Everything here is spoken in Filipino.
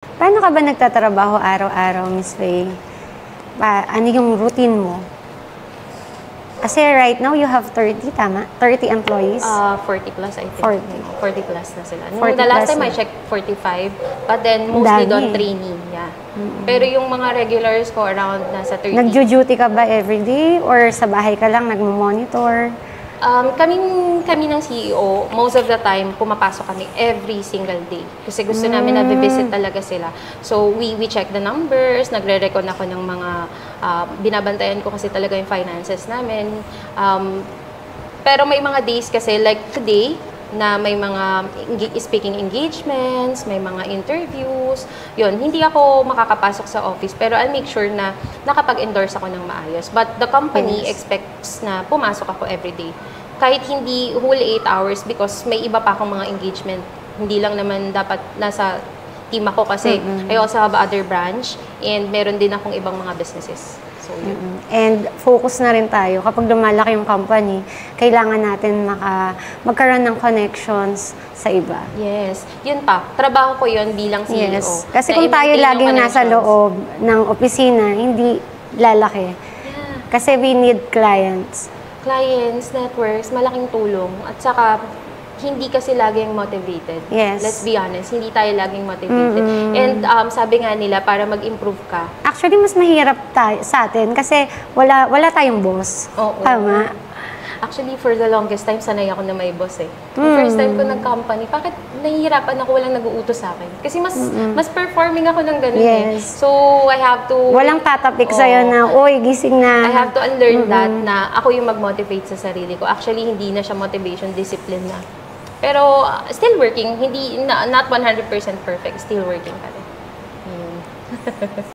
Paano ka ba nagtatrabaho araw-araw, Miss Faye? Ano yung routine mo? Kasi right now, you have 30, tama? 30 employees? 40 plus, I think. 40. 40 plus na sila. 40 The last plus time I na. checked, 45. But then, mostly Dami. doon training. Yeah. Pero yung mga regulars ko, around nasa 30. Nagjo-duty ka ba everyday? Or sa bahay ka lang nagmo-monitor? Kami ng CEO, most of the time, pumapasok kami every single day. Kasi gusto namin na visit talaga sila. So, we check the numbers, nagre-recon ako ng mga, binabantayan ko kasi talaga yung finances namin. Pero may mga days kasi, like today, na may mga speaking engagements, may mga interviews. Yun, hindi ako makakapasok sa office, pero I'll make sure na nakapag-endorse ako ng maayos. But the company expects na pumasok ako everyday. Kahit hindi whole 8 hours because may iba pa akong mga engagement. Hindi lang naman dapat nasa team ako kasi I also have other branch and meron din akong ibang mga businesses. So, yun. And focus na rin tayo. Kapag lumalaki yung company, kailangan natin magkaroon ng connections sa iba. Yes. Yun pa. Trabaho ko yun bilang CEO. Yes. Kasi kung tayo laging nasa loob ng opisina, hindi lalaki. Yeah. Kasi we need clients. Clients, networks, malaking tulong. At saka, hindi kasi laging motivated. Yes. Let's be honest, hindi tayo laging motivated. And sabi nga nila, para mag-improve ka. Actually, mas mahirap sa atin kasi wala tayong boss. Oo. Tama? Actually, for the longest time, sanay ako na may boss eh. Yung first time ko nag-company, bakit nahihirapan ako walang nag-uutos sa akin? Kasi mas performing ako ng ganun eh. Yes. So, I have to... Walang tatapik sa'yo na, oy, gising na. I have to unlearn that na ako yung mag-motivate sa sarili ko. Actually, hindi na siya motivation, discipline na. Pero still working, not 100% perfect, still working pa rin.